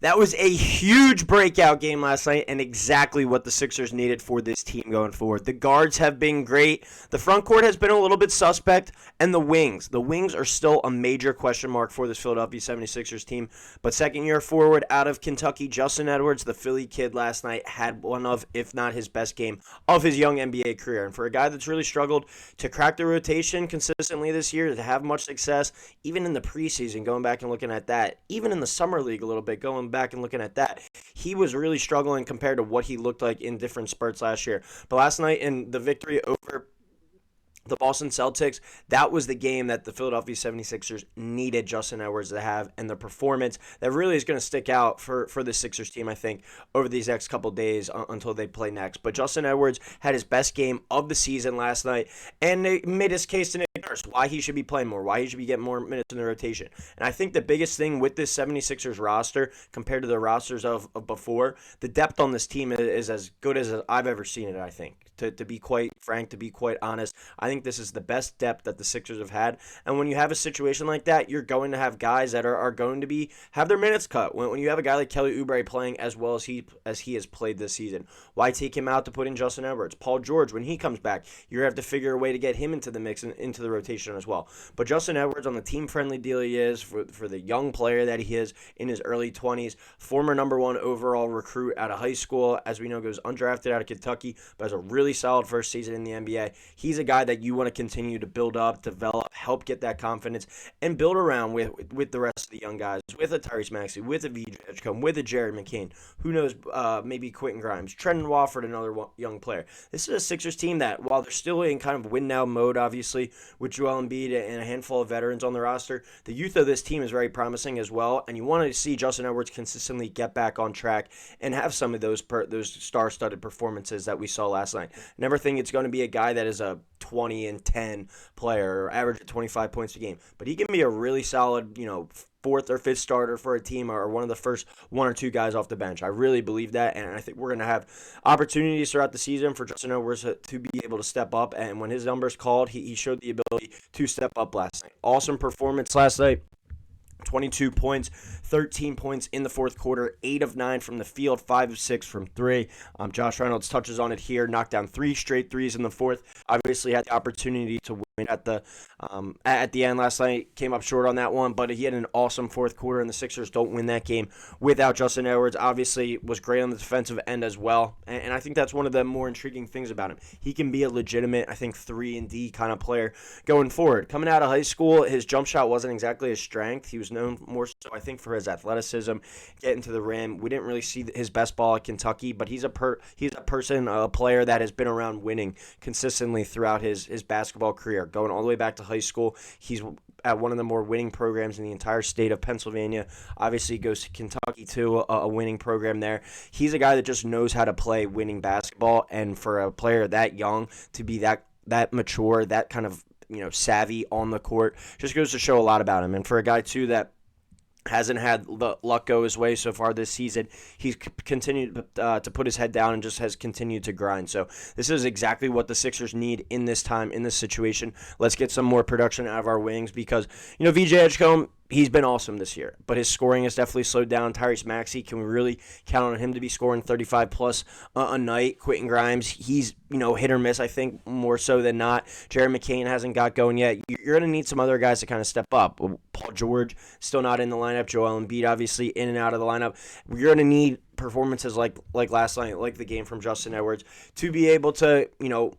That was a huge breakout game last night and exactly what the Sixers needed for this team going forward. The guards have been great. The front court has been a little bit suspect. And the wings. The wings are still a major question mark for this Philadelphia 76ers team. But second-year forward out of Kentucky, Justin Edwards, the Philly kid last night, had one of, if not his best game of his young NBA career. And for a guy that's really struggled to crack the rotation consistently this year, to have much success, even in the preseason, going back and looking at that, even in the summer league a little bit, going back and looking at that, he was really struggling compared to what he looked like in different spurts last year. But last night in the victory over the Boston Celtics, that was the game that the Philadelphia 76ers needed Justin Edwards to have, and the performance that really is going to stick out for the Sixers team, I think, over these next couple days until they play next. But Justin Edwards had his best game of the season last night, and they made his case to Nick Nurse why he should be playing more, why he should be getting more minutes in the rotation. And I think the biggest thing with this 76ers roster compared to the rosters of before, the depth on this team is as good as I've ever seen it, I think. To be quite frank, to be quite honest, I think this is the best depth that the Sixers have had. And when you have a situation like that, you're going to have guys that are going to have their minutes cut. When you have a guy like Kelly Oubre playing as well as he has played this season, why take him out to put in Justin Edwards? Paul George, when he comes back, you're going to have to figure a way to get him into the mix and into the rotation as well. But Justin Edwards, on the team-friendly deal he is, for the young player that he is in his early 20s, former number 1 overall recruit out of high school, as we know, goes undrafted out of Kentucky, but has a really solid first season in the NBA. He's a guy that you want to continue to build up, develop, help get that confidence, and build around with the rest of the young guys, with a Tyrese Maxey, with a VJ Edgecombe, with a Jared McCain, who knows, maybe Quentin Grimes, Trenton Wofford, another young player. This is a Sixers team that, while they're still in kind of win-now mode, obviously, with Joel Embiid and a handful of veterans on the roster, the youth of this team is very promising as well, and you want to see Justin Edwards consistently get back on track and have some of those star-studded performances that we saw last night. Never think it's going to be a guy that is a 20 and 10 player or average at 25 points a game, but he can be a really solid, fourth or fifth starter for a team, or one of the first 1 or 2 guys off the bench. I really believe that, and I think we're going to have opportunities throughout the season for Justin Edwards to be able to step up, and when his numbers called, he showed the ability to step up last night. Awesome performance last night. 22 points, 13 points in the fourth quarter, 8 of 9 from the field, 5 of 6 from 3. Josh Reynolds touches on it here, knocked down 3 straight threes in the fourth. Obviously had the opportunity to win at the end last night, came up short on that one, but he had an awesome fourth quarter, and the Sixers don't win that game without Justin Edwards. Obviously was great on the defensive end as well, and I think that's one of the more intriguing things about him. He can be a legitimate, I think, 3-and-D kind of player going forward. Coming out of high school, his jump shot wasn't exactly his strength. He was known more so, I think, for his athleticism, getting to the rim. We didn't really see his best ball at Kentucky, but he's a player that has been around winning consistently throughout his basketball career. Going all the way back to high school, he's at one of the more winning programs in the entire state of Pennsylvania. Obviously goes to Kentucky too, a winning program there. He's a guy that just knows how to play winning basketball, and for a player that young to be that mature, that kind of savvy on the court, just goes to show a lot about him. And for a guy too that hasn't had the luck go his way so far this season, he's continued to put his head down and just has continued to grind. So this is exactly what the Sixers need in this time, in this situation. Let's get some more production out of our wings, because VJ Edgecombe, he's been awesome this year, but his scoring has definitely slowed down. Tyrese Maxey, can we really count on him to be scoring 35 plus a night? Quentin Grimes, he's hit or miss, I think, more so than not. Jared McCain hasn't got going yet. You're going to need some other guys to kind of step up. Paul George, still not in the lineup. Joel Embiid, obviously, in and out of the lineup. You're going to need performances like last night, like the game from Justin Edwards, to be able to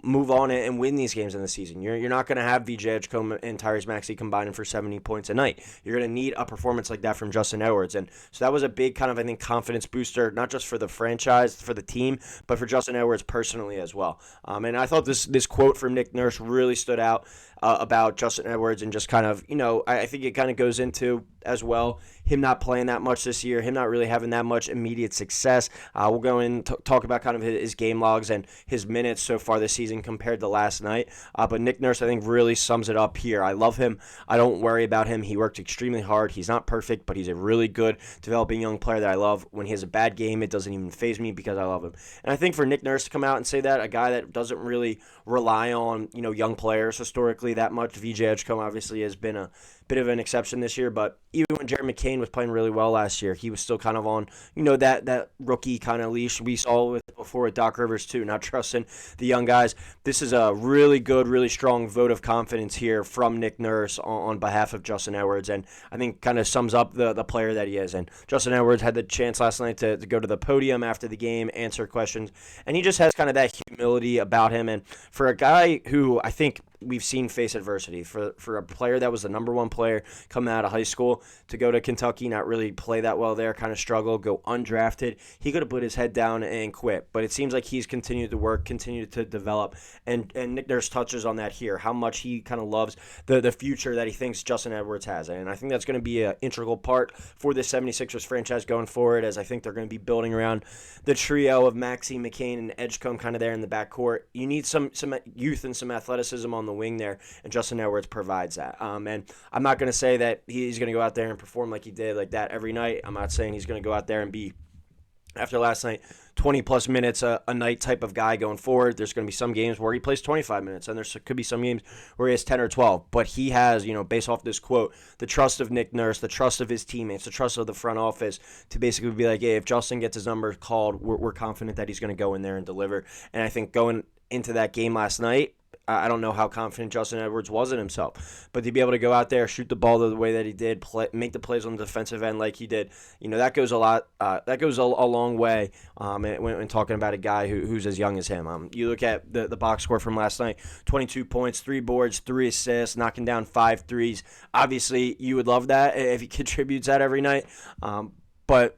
move on and win these games in the season. You're not going to have VJ Edgecombe and Tyrese Maxey combining for 70 points a night. You're going to need a performance like that from Justin Edwards, and so that was a big kind of, I think, confidence booster, not just for the franchise, for the team, but for Justin Edwards personally as well. And I thought this quote from Nick Nurse really stood out about Justin Edwards, and just kind of, I think it kind of goes into as well him not playing that much this year, him not really having that much immediate success. We'll go and talk about kind of his game logs and his minutes so far this season compared to last night. But Nick Nurse, I think, really sums it up here. I love him. I don't worry about him. He worked extremely hard. He's not perfect, but he's a really good developing young player that I love. When he has a bad game, it doesn't even faze me because I love him. And I think for Nick Nurse to come out and say that, a guy that doesn't really rely on young players historically play that much. VJ Edgecombe obviously has been a bit of an exception this year, but even when Jared McCain was playing really well last year, he was still kind of on, that rookie kind of leash we saw before with Doc Rivers too, not trusting the young guys. This is a really good, really strong vote of confidence here from Nick Nurse on behalf of Justin Edwards, and I think kind of sums up the player that he is. And Justin Edwards had the chance last night to go to the podium after the game, answer questions, and he just has kind of that humility about him. And for a guy who I think we've seen face adversity, for a player that was the number one player coming out of high school to go to Kentucky, not really play that well there, kind of struggle, go undrafted, he could have put his head down and quit. But it seems like he's continued to work, continued to develop, and Nick Nurse touches on that here, how much he kind of loves the future that he thinks Justin Edwards has. And I think that's going to be an integral part for the 76ers franchise going forward, as I think they're going to be building around the trio of Maxey, McCain, and Edgecombe kind of there in the backcourt. You need some youth and some athleticism on the wing there, and Justin Edwards provides that. And I'm not going to say that he's going to go out there and perform like he did like that every night. I'm not saying he's going to go out there and be, after last night, 20-plus minutes a night type of guy going forward. There's going to be some games where he plays 25 minutes, and there could be some games where he has 10 or 12. But he has, based off this quote, the trust of Nick Nurse, the trust of his teammates, the trust of the front office to basically be like, hey, if Justin gets his number called, we're confident that he's going to go in there and deliver. And I think going into that game last night, I don't know how confident Justin Edwards was in himself, but to be able to go out there, shoot the ball the way that he did, make the plays on the defensive end like he did, that goes a lot. That goes a long way when talking about a guy who's as young as him. You look at the box score from last night: 22 points, 3 boards, 3 assists, knocking down 5 threes. Obviously, you would love that if he contributes that every night, but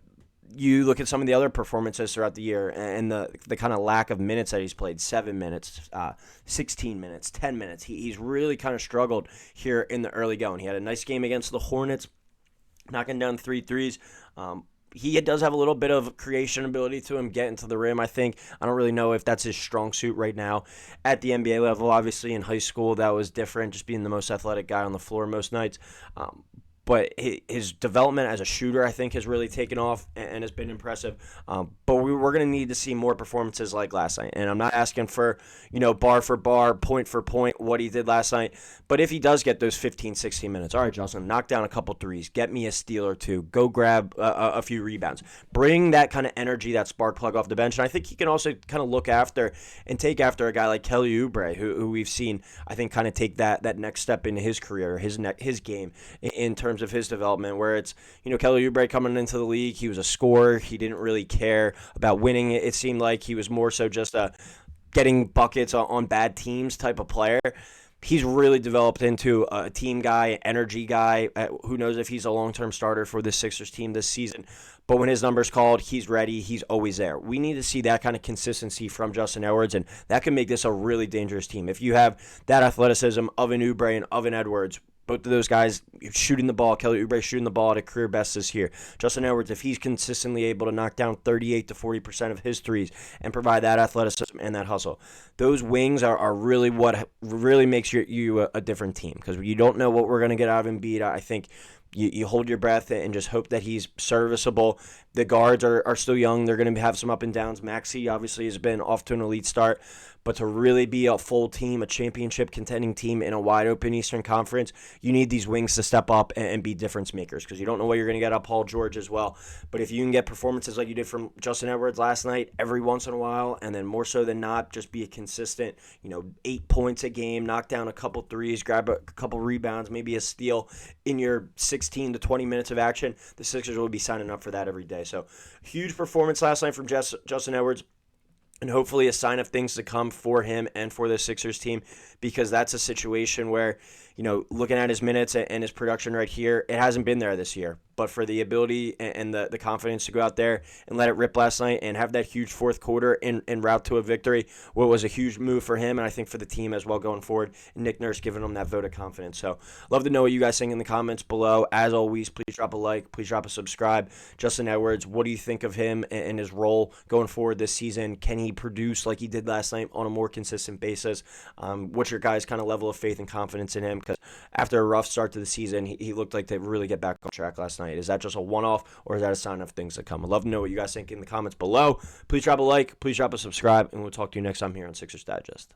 you look at some of the other performances throughout the year and the kind of lack of minutes that he's played, 7 minutes, 16 minutes, 10 minutes. He's really kind of struggled here in the early going. He had a nice game against the Hornets, knocking down 3 threes. He does have a little bit of creation ability to him, getting to the rim, I think. I don't really know if that's his strong suit right now at the NBA level. Obviously, in high school, that was different, just being the most athletic guy on the floor most nights. But his development as a shooter, I think, has really taken off and has been impressive. But we're going to need to see more performances like last night. And I'm not asking for, bar for bar, point for point, what he did last night. But if he does get those 15, 16 minutes, all right, Justin, knock down a couple threes, get me a steal or two, go grab a few rebounds. Bring that kind of energy, that spark plug off the bench. And I think he can also kind of look after and take after a guy like Kelly Oubre, who we've seen, I think, kind of take that next step in his career, his game in terms of his development, where it's, Kelly Oubre coming into the league, he was a scorer. He didn't really care about winning. It seemed like he was more so just a getting buckets on bad teams type of player. He's really developed into a team guy, energy guy. Who knows if he's a long-term starter for the Sixers team this season. But when his number's called, he's ready. He's always there. We need to see that kind of consistency from Justin Edwards, and that can make this a really dangerous team. If you have that athleticism of an Oubre and of an Edwards, both of those guys shooting the ball, Kelly Oubre shooting the ball at a career best this year. Justin Edwards, if he's consistently able to knock down 38 to 40% of his threes and provide that athleticism and that hustle, those wings are really what really makes you a different team, because you don't know what we're going to get out of Embiid. I think you hold your breath and just hope that he's serviceable. The guards are still young. They're going to have some up and downs. Maxey obviously has been off to an elite start. But to really be a full team, a championship contending team in a wide open Eastern Conference, you need these wings to step up and be difference makers, because you don't know what you're going to get out of Paul George as well. But if you can get performances like you did from Justin Edwards last night every once in a while, and then more so than not, just be a consistent, 8 points a game, knock down a couple threes, grab a couple rebounds, maybe a steal in your 16 to 20 minutes of action, the Sixers will be signing up for that every day. So huge performance last night from Justin Edwards. And hopefully a sign of things to come for him and for the Sixers team, because that's a situation where, looking at his minutes and his production right here, it hasn't been there this year. But for the ability and the confidence to go out there and let it rip last night and have that huge fourth quarter en route to a victory, what was a huge move for him, and I think for the team as well going forward, and Nick Nurse giving him that vote of confidence. So love to know what you guys think in the comments below. As always, please drop a like, please drop a subscribe. Justin Edwards, what do you think of him and his role going forward this season? Can he produce like he did last night on a more consistent basis? What's your guys' kind of level of faith and confidence in him? Because after a rough start to the season, he looked like to really get back on track last night. Is that just a one-off, or is that a sign of things to come? I'd love to know what you guys think in the comments below. Please drop a like, please drop a subscribe, and we'll talk to you next time here on Sixers Digest.